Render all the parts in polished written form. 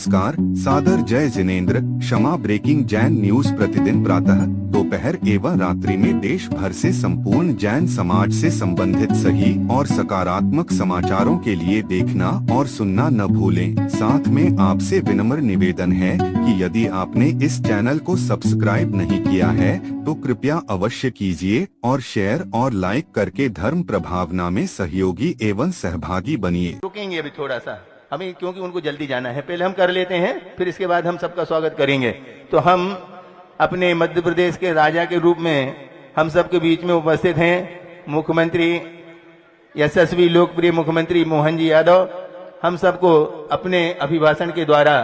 नमस्कार, सादर जय जिनेंद्र। क्षमा ब्रेकिंग जैन न्यूज प्रतिदिन प्रातः, दोपहर एवं रात्रि में देश भर से संपूर्ण जैन समाज से संबंधित सही और सकारात्मक समाचारों के लिए देखना और सुनना न भूलें। साथ में आपसे विनम्र निवेदन है कि यदि आपने इस चैनल को सब्सक्राइब नहीं किया है तो कृपया अवश्य कीजिए और शेयर और लाइक करके धर्म प्रभावना में सहयोगी एवं सहभागी बनिए। रुकेंगे अभी थोड़ा सा, अभी क्योंकि उनको जल्दी जाना है, पहले हम कर लेते हैं, फिर इसके बाद हम सबका स्वागत करेंगे। तो हम अपने मध्य प्रदेश के राजा के रूप में हम सबके बीच में उपस्थित हैं मुख्यमंत्री, यशस्वी लोकप्रिय मुख्यमंत्री मोहन जी यादव। हम सबको अपने अभिभाषण के द्वारा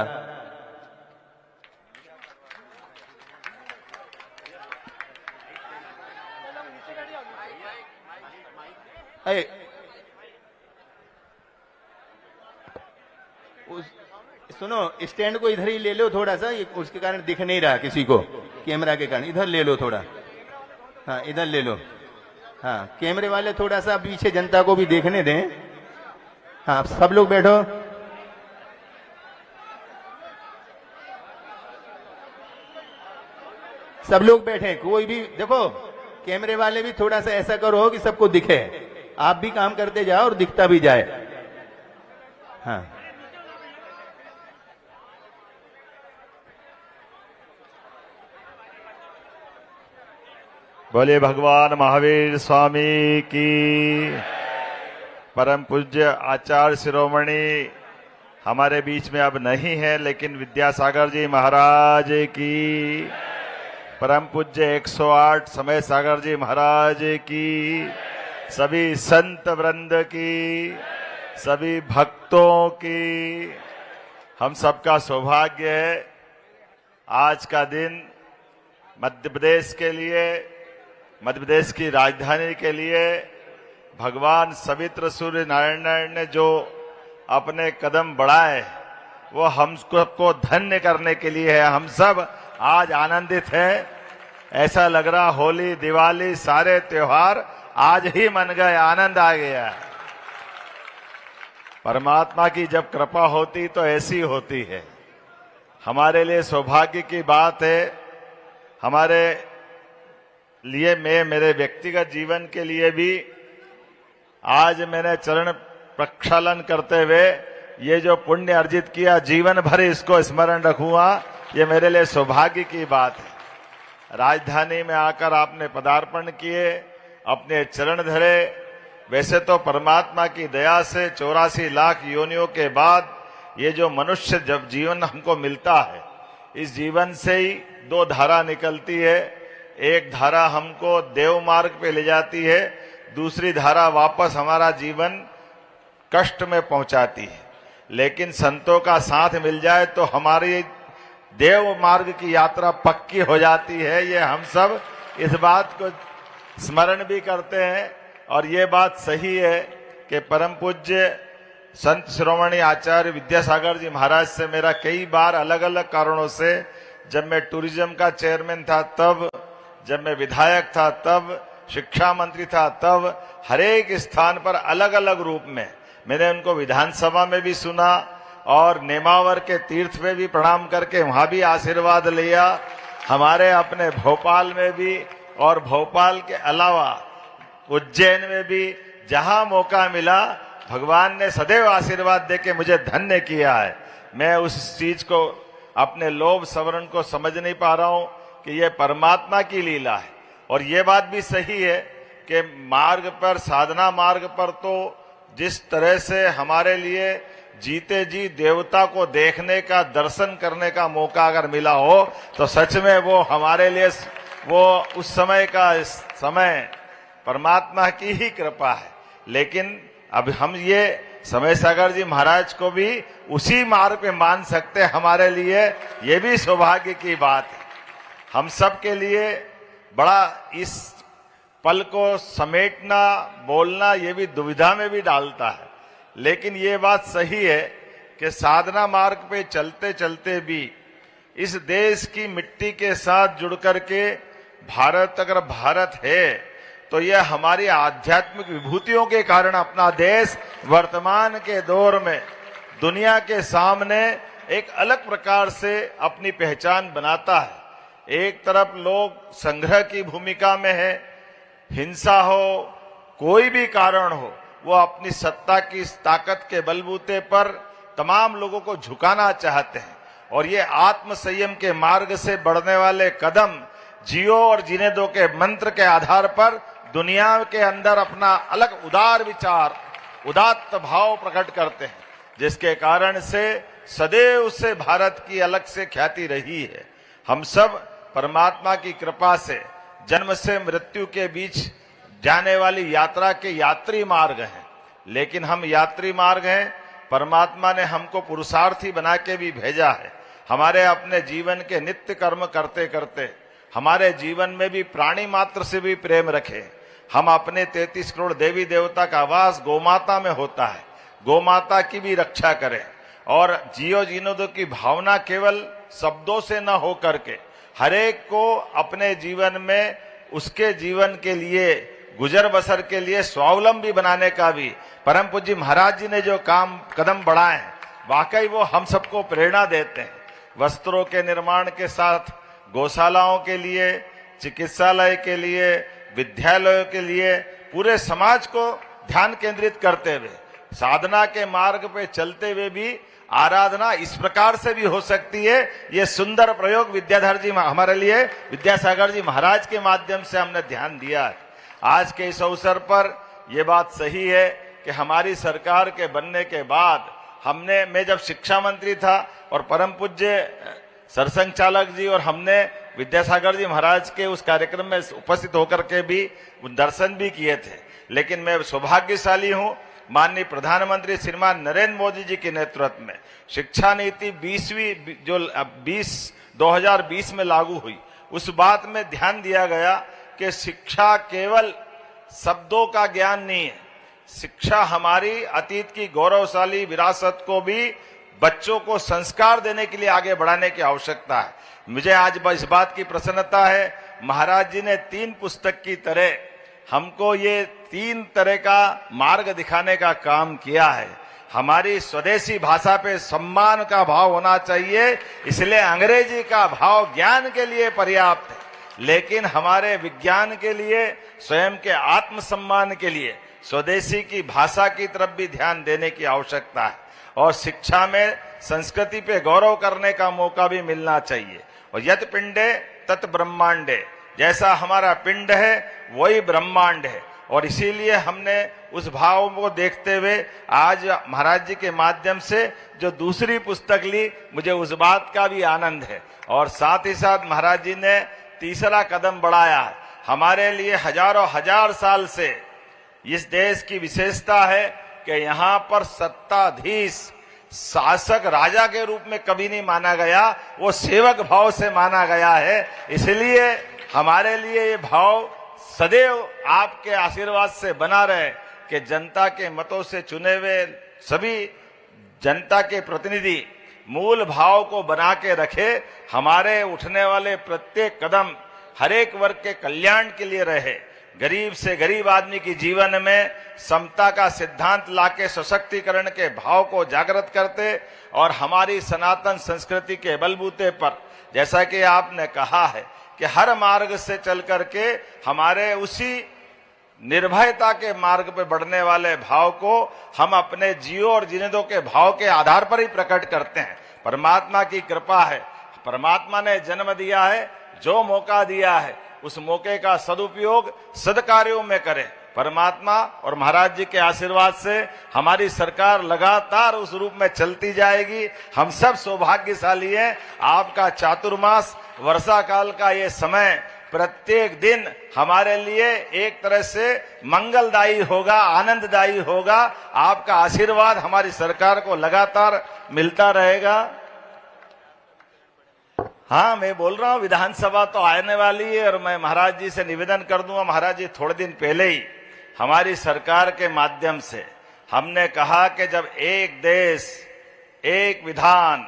सुनो, स्टैंड को इधर ही ले लो थोड़ा सा, ये उसके कारण दिख नहीं रहा किसी को, कैमरा के कारण। इधर ले लो थोड़ा, हाँ इधर ले लो, हाँ कैमरे वाले थोड़ा सा पीछे जनता को भी देखने दें। हाँ सब लोग बैठो, सब लोग बैठे, कोई भी देखो, कैमरे वाले भी थोड़ा सा ऐसा करो कि सबको दिखे, आप भी काम करते जाओ और दिखता भी जाए। हाँ बोले भगवान महावीर स्वामी की। परम पूज्य आचार्य शिरोमणि हमारे बीच में अब नहीं है, लेकिन विद्यासागर जी महाराज की। परम पूज्य 108 समय सागर जी महाराज की। सभी संत वृंद की, सभी भक्तों की, हम सबका सौभाग्य है आज का दिन मध्य प्रदेश के लिए, मध्य प्रदेश की राजधानी के लिए भगवान सवित्र सूर्य नारायण ने जो अपने कदम बढ़ाए वो हम सबको धन्य करने के लिए है। हम सब आज आनंदित हैं। ऐसा लग रहा होली दिवाली सारे त्योहार आज ही मन गए, आनंद आ गया। परमात्मा की जब कृपा होती तो ऐसी होती है। हमारे लिए सौभाग्य की बात है, हमारे लिए, मैं मेरे व्यक्तिगत जीवन के लिए भी आज मैंने चरण प्रक्षालन करते हुए ये जो पुण्य अर्जित किया जीवन भर इसको स्मरण रखूंगा, ये मेरे लिए सौभाग्य की बात है। राजधानी में आकर आपने पदार्पण किए, अपने चरण धरे। वैसे तो परमात्मा की दया से 84 लाख योनियों के बाद ये जो मनुष्य जब जीवन हमको मिलता है, इस जीवन से ही दो धारा निकलती है। एक धारा हमको देव मार्ग पे ले जाती है, दूसरी धारा वापस हमारा जीवन कष्ट में पहुंचाती है। लेकिन संतों का साथ मिल जाए तो हमारी देव मार्ग की यात्रा पक्की हो जाती है। ये हम सब इस बात को स्मरण भी करते हैं और ये बात सही है कि परम पूज्य संत शिरोमणि आचार्य विद्यासागर जी महाराज से मेरा कई बार अलग अलग कारणों से, जब मैं टूरिज्म का चेयरमैन था तब, जब मैं विधायक था तब, शिक्षा मंत्री था तब, हर एक स्थान पर अलग अलग रूप में मैंने उनको विधानसभा में भी सुना और नेमावर के तीर्थ में भी प्रणाम करके वहां भी आशीर्वाद लिया। हमारे अपने भोपाल में भी और भोपाल के अलावा उज्जैन में भी जहां मौका मिला भगवान ने सदैव आशीर्वाद देके मुझे धन्य किया है। मैं उस चीज को, अपने लोभ सवरण को समझ नहीं पा रहा हूं कि यह परमात्मा की लीला है। और ये बात भी सही है कि मार्ग पर, साधना मार्ग पर तो जिस तरह से हमारे लिए जीते जी देवता को देखने का, दर्शन करने का मौका अगर मिला हो तो सच में वो हमारे लिए, वो उस समय का समय परमात्मा की ही कृपा है। लेकिन अब हम ये समय सागर जी महाराज को भी उसी मार्ग पे मान सकते हैं। हमारे लिए ये भी सौभाग्य की बात है। हम सब के लिए बड़ा इस पल को समेटना, बोलना, ये भी दुविधा में भी डालता है। लेकिन ये बात सही है कि साधना मार्ग पे चलते चलते भी इस देश की मिट्टी के साथ जुड़ करके भारत, अगर भारत है तो यह हमारी आध्यात्मिक विभूतियों के कारण अपना देश वर्तमान के दौर में दुनिया के सामने एक अलग प्रकार से अपनी पहचान बनाता है। एक तरफ लोग संग्रह की भूमिका में है, हिंसा हो, कोई भी कारण हो, वो अपनी सत्ता की ताकत के बलबूते पर तमाम लोगों को झुकाना चाहते हैं। और ये आत्म संयम के मार्ग से बढ़ने वाले कदम जियो और जीने दो के मंत्र के आधार पर दुनिया के अंदर अपना अलग उदार विचार, उदात्त भाव प्रकट करते हैं, जिसके कारण से सदैव से भारत की अलग से ख्याति रही है। हम सब परमात्मा की कृपा से जन्म से मृत्यु के बीच जाने वाली यात्रा के यात्री मार्ग हैं, लेकिन हम यात्री मार्ग हैं, परमात्मा ने हमको पुरुषार्थी बना के भी भेजा है। हमारे अपने जीवन के नित्य कर्म करते करते हमारे जीवन में भी प्राणी मात्र से भी प्रेम रखें। हम अपने 33 करोड़ देवी देवता का वास गौमाता में होता है, गौमाता की भी रक्षा करें। और जियो जीनो दो की भावना केवल शब्दों से न हो करके हरेक को अपने जीवन में उसके जीवन के लिए, गुजर बसर के लिए स्वावलंबी बनाने का भी परम पूज्य महाराज जी ने जो कदम बढ़ाए हैं, वाकई वो हम सबको प्रेरणा देते हैं। वस्त्रों के निर्माण के साथ गौशालाओं के लिए, चिकित्सालय के लिए, विद्यालयों के लिए पूरे समाज को ध्यान केंद्रित करते हुए, साधना के मार्ग पे चलते हुए भी आराधना इस प्रकार से भी हो सकती है। ये सुंदर प्रयोग विद्याधर जी हमारे लिए, विद्यासागर जी महाराज के माध्यम से हमने ध्यान दिया है। आज के इस अवसर पर यह बात सही है कि हमारी सरकार के बनने के बाद मैं जब शिक्षा मंत्री था और परम पूज्य सरसंघ चालक जी और हमने विद्यासागर जी महाराज के उस कार्यक्रम में उपस्थित होकर के भी दर्शन भी किए थे। लेकिन मैं सौभाग्यशाली हूं, माननीय प्रधानमंत्री श्रीमान नरेंद्र मोदी जी के नेतृत्व में शिक्षा नीति 2020 में लागू हुई। उस बात में ध्यान दिया गया कि शिक्षा केवल शब्दों का ज्ञान नहीं है, शिक्षा हमारी अतीत की गौरवशाली विरासत को भी बच्चों को संस्कार देने के लिए आगे बढ़ाने की आवश्यकता है। मुझे आज इस बात की प्रसन्नता है, महाराज जी ने 3 पुस्तक की तरह हमको ये 3 तरह का मार्ग दिखाने का काम किया है। हमारी स्वदेशी भाषा पे सम्मान का भाव होना चाहिए, इसलिए अंग्रेजी का भाव ज्ञान के लिए पर्याप्त है, लेकिन हमारे विज्ञान के लिए, स्वयं के आत्मसम्मान के लिए स्वदेशी की भाषा की तरफ भी ध्यान देने की आवश्यकता है। और शिक्षा में संस्कृति पे गौरव करने का मौका भी मिलना चाहिए। और यत पिंडे तत् ब्रह्मांडे, जैसा हमारा पिंड है वही ब्रह्मांड है। और इसीलिए हमने उस भाव को देखते हुए आज महाराज जी के माध्यम से जो दूसरी पुस्तक ली, मुझे उस बात का भी आनंद है। और साथ ही साथ महाराज जी ने तीसरा कदम बढ़ाया है। हमारे लिए हजारों हजार साल से इस देश की विशेषता है कि यहाँ पर सत्ताधीश शासक राजा के रूप में कभी नहीं माना गया, वो सेवक भाव से माना गया है। इसलिए हमारे लिए ये भाव सदैव आपके आशीर्वाद से बना रहे कि जनता के मतों से चुने हुए सभी जनता के प्रतिनिधि मूल भाव को बना के रखे। हमारे उठने वाले प्रत्येक कदम हर एक वर्ग के कल्याण के लिए रहे। गरीब से गरीब आदमी की जीवन में समता का सिद्धांत लाके सशक्तिकरण के भाव को जागृत करते और हमारी सनातन संस्कृति के बलबूते पर, जैसा कि आपने कहा है कि हर मार्ग से चल करके हमारे उसी निर्भयता के मार्ग पर बढ़ने वाले भाव को हम अपने जियो और जीने दो के भाव के आधार पर ही प्रकट करते हैं। परमात्मा की कृपा है, परमात्मा ने जन्म दिया है, जो मौका दिया है उस मौके का सदुपयोग सदकार्यों में करें। परमात्मा और महाराज जी के आशीर्वाद से हमारी सरकार लगातार उस रूप में चलती जाएगी। हम सब सौभाग्यशाली हैं। आपका चातुर्मास वर्षा काल का ये समय प्रत्येक दिन हमारे लिए एक तरह से मंगलदायी होगा, आनंददायी होगा। आपका आशीर्वाद हमारी सरकार को लगातार मिलता रहेगा। हाँ, मैं बोल रहा हूँ विधानसभा तो आने वाली है और मैं महाराज जी से निवेदन कर दूंगा। महाराज जी थोड़े दिन पहले ही हमारी सरकार के माध्यम से हमने कहा कि जब एक देश, एक विधान,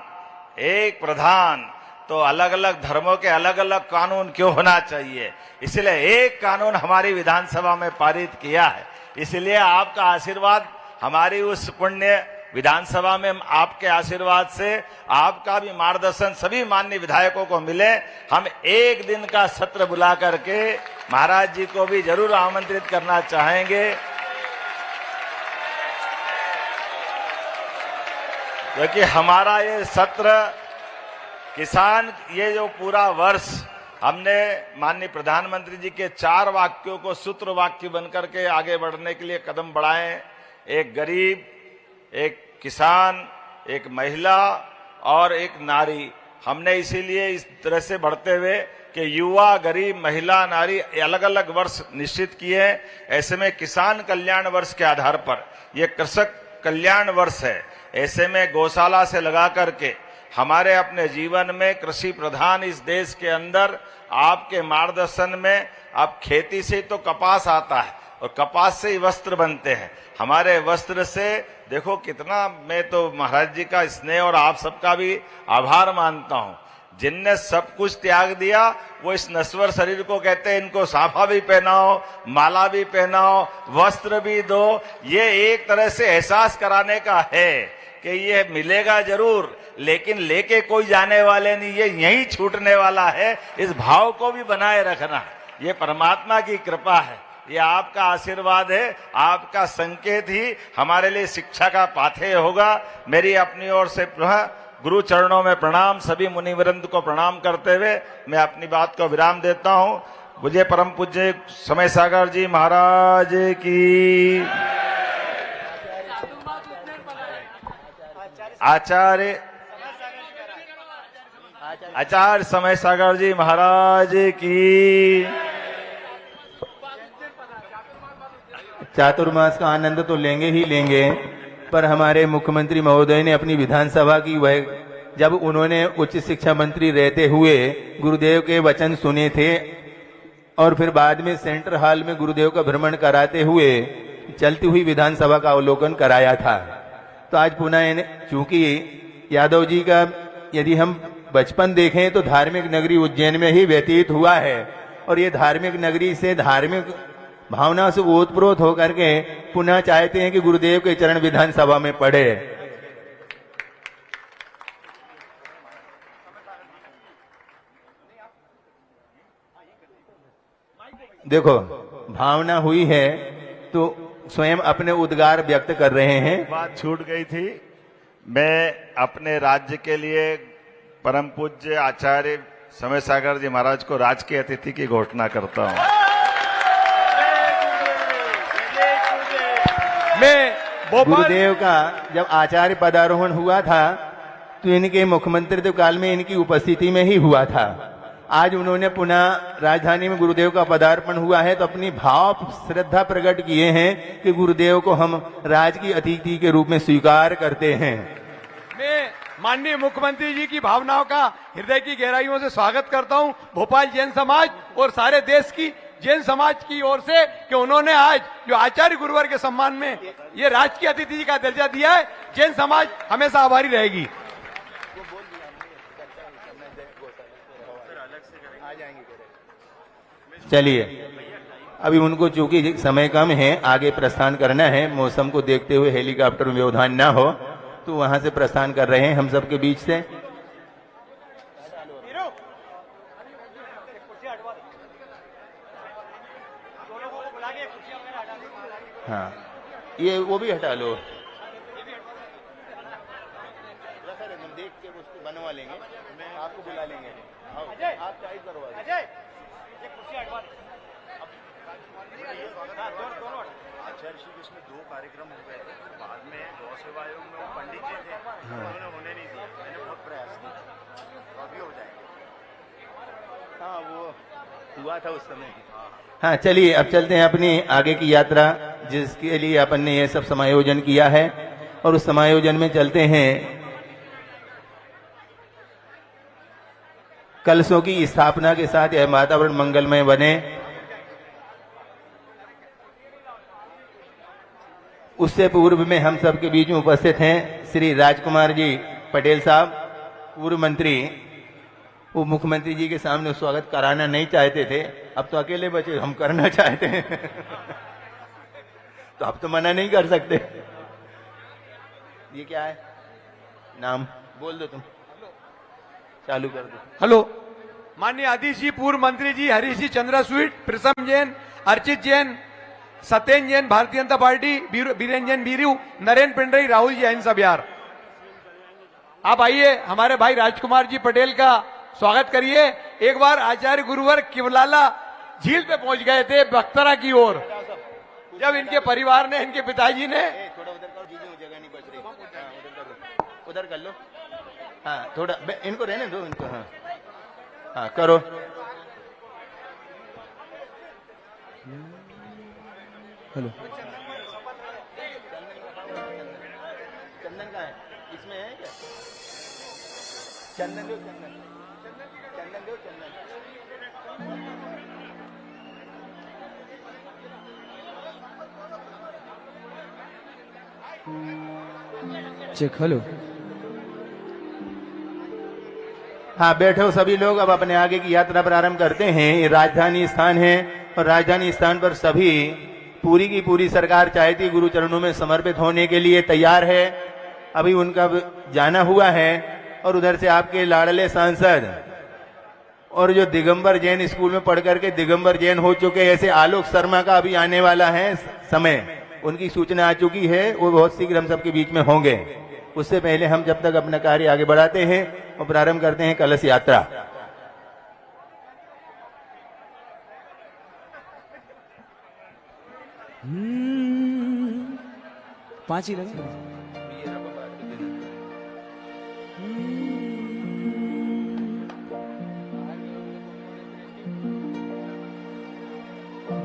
एक प्रधान, तो अलग अलग धर्मों के अलग अलग कानून क्यों होना चाहिए, इसलिए एक कानून हमारी विधानसभा में पारित किया है। इसलिए आपका आशीर्वाद हमारी उस पुण्य विधानसभा में आपके आशीर्वाद से, आपका भी मार्गदर्शन सभी माननीय विधायकों को मिले, हम एक दिन का सत्र बुला करके महाराज जी को भी जरूर आमंत्रित करना चाहेंगे, क्योंकि हमारा ये सत्र किसान, ये जो पूरा वर्ष हमने माननीय प्रधानमंत्री जी के 4 वाक्यों को सूत्र वाक्य बनकर के आगे बढ़ने के लिए कदम बढ़ाए। एक गरीब, एक किसान, एक महिला और एक नारी। हमने इसीलिए इस तरह से बढ़ते हुए कि युवा, गरीब, महिला, नारी अलग अलग वर्ष निश्चित किए हैं। ऐसे में किसान कल्याण वर्ष के आधार पर यह कृषक कल्याण वर्ष है। ऐसे में गौशाला से लगा करके हमारे अपने जीवन में कृषि प्रधान इस देश के अंदर आपके मार्गदर्शन में, अब खेती से तो कपास आता है और कपास से ही वस्त्र बनते हैं। हमारे वस्त्र से देखो कितना, मैं तो महाराज जी का स्नेह और आप सबका भी आभार मानता हूं। जिनने सब कुछ त्याग दिया वो इस नश्वर शरीर को कहते हैं इनको साफा भी पहनाओ, माला भी पहनाओ, वस्त्र भी दो। ये एक तरह से एहसास कराने का है कि ये मिलेगा जरूर, लेकिन लेके कोई जाने वाले नहीं, ये यहीं छूटने वाला है। इस भाव को भी बनाए रखना, ये परमात्मा की कृपा है, ये आपका आशीर्वाद है, आपका संकेत ही हमारे लिए शिक्षा का पाथेय होगा। मेरी अपनी ओर से गुरु चरणों में प्रणाम, सभी मुनिवृंद को प्रणाम करते हुए मैं अपनी बात को विराम देता हूं। मुझे परम पूज्य समय सागर जी महाराज की, आचार्य समय सागर जी महाराज की। चातुर्मास का आनंद तो लेंगे ही लेंगे, पर हमारे मुख्यमंत्री महोदय ने अपनी विधानसभा की वह, जब उन्होंने उच्च शिक्षा मंत्री रहते हुए गुरुदेव के वचन सुने थे और फिर बाद में सेंट्रल हॉल में गुरुदेव का भ्रमण कराते हुए चलती हुई विधानसभा का अवलोकन कराया था। तो आज पुनः, चूंकि यादव जी का यदि हम बचपन देखें तो धार्मिक नगरी उज्जैन में ही व्यतीत हुआ है, और ये धार्मिक नगरी से धार्मिक भावना से ओतप्रोत होकर के पुनः चाहते हैं कि गुरुदेव के चरण विधानसभा में पड़े। देखो भावना हुई है तो स्वयं अपने उद्गार व्यक्त कर रहे हैं। बात छूट गई थी। मैं अपने राज्य के लिए परम पूज्य आचार्य समय सागर जी महाराज को राजकीय अतिथि की घोषणा करता हूं। गुरुदेव का जब आचार्य पदारोहण हुआ था तो इनके मुख्यमंत्रित्व काल में इनकी उपस्थिति में ही हुआ था। आज उन्होंने पुनः राजधानी में गुरुदेव का पदार्पण हुआ है तो अपनी भाव श्रद्धा प्रकट किए हैं कि गुरुदेव को हम राजकीय अतिथि के रूप में स्वीकार करते हैं। मैं माननीय मुख्यमंत्री जी की भावनाओं का हृदय की गहराइयों से स्वागत करता हूं, भोपाल जैन समाज और सारे देश की जैन समाज की ओर से, कि उन्होंने आज जो आचार्य गुरुवर के सम्मान में ये राजकीय अतिथि का दर्जा दिया है। जैन समाज हमेशा आभारी रहेगी। चलिए, अभी उनको चूंकि समय कम है, आगे प्रस्थान करना है, मौसम को देखते हुए हेलीकॉप्टर में व्यवधान ना हो तो वहां से प्रस्थान कर रहे हैं हम सबके बीच से। हाँ, ये वो भी हटा लो, देख के उसको बनवा लेंगे, आपको बुला लेंगे। आप टाइप करवा आचार्य श्री कृष्ण 2 कार्यक्रम हो गए थे, बाद में गौ सेवा आयोग में वो पंडित जी थे, उन्होंने होने नहीं दिया। मैंने बहुत प्रयास किया, तो अभी हो जाएंगे। हाँ, वो हुआ था उस समय। हाँ, चलिए अब चलते हैं अपनी आगे की यात्रा, जिसके लिए अपन ने ये सब समायोजन किया है, और उस समायोजन में चलते हैं कलशों की स्थापना के साथ यह वातावरण मंगलमय बने, उससे पूर्व में हम सबके बीच में उपस्थित हैं श्री राजकुमार जी पटेल साहब, पूर्व मंत्री। वो मुख्यमंत्री जी के सामने स्वागत कराना नहीं चाहते थे, अब तो अकेले बचे, हम करना चाहते हैं तो अब तो मना नहीं कर सकते। ये क्या है नाम बोल दो तुम, चालू कर दो। हेलो, माननीय अधीश जी, पूर्व मंत्री जी, हरीश जी चंद्रा स्वीट, प्रिसम जैन, अर्चित जैन, सत्येन जैन, भारतीय जनता पार्टी, बीरेन जैन बीरू, नरेंद्र पिंडई, राहुल जी अहिंसा बिहार। आप आइए, हमारे भाई राजकुमार जी पटेल का स्वागत करिए। एक बार आचार्य गुरुवर किवलाला झील पे पहुंच गए थे बख्तरा की ओर, जब इनके परिवार ने, इनके पिताजी ने, थोड़ा उधर करो, जगह नहीं बच रही। हाँ, उधर कर लो। हाँ थोड़ा इनको रहने दो इनको। हाँ हाँ करो। हेलो, चंदन कहाँ है? इसमें है क्या? चंदन दो, चंदन चंदन दो, चंदन। चेक। हेलो, हाँ बैठो सभी लोग, अब अपने आगे की यात्रा प्रारंभ करते हैं। ये राजधानी स्थान है और राजधानी स्थान पर सभी पूरी की पूरी सरकार चाहती गुरु चरणों में समर्पित होने के लिए तैयार है। अभी उनका जाना हुआ है और उधर से आपके लाडले सांसद और जो दिगंबर जैन स्कूल में पढ़ करके दिगंबर जैन हो चुके ऐसे आलोक शर्मा का अभी आने वाला है समय, उनकी सूचना आ चुकी है, वो बहुत शीघ्र हम सबके बीच में होंगे। उससे पहले हम जब तक अपना कार्य आगे बढ़ाते हैं और प्रारंभ करते हैं कलश यात्रा। पांच ही लगे।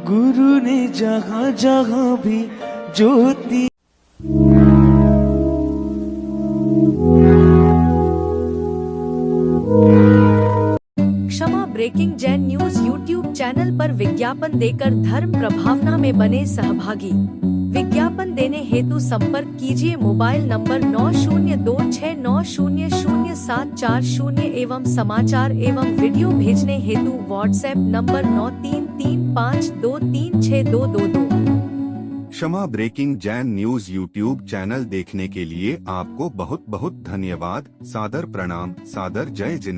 गुरु ने जहाँ जहाँ भी Jyoti Kshama breaking Jain news YouTube channel पर विज्ञापन देकर धर्म प्रभावना में बने सहभागी। विज्ञापन देने हेतु संपर्क कीजिए मोबाइल नंबर 9026900740 एवं समाचार एवं वीडियो भेजने हेतु WhatsApp number 9335236222। Kshama breaking Jain news YouTube channel देखने के लिए आपको बहुत बहुत धन्यवाद। सादर प्रणाम, सादर जय जिनेंद्र।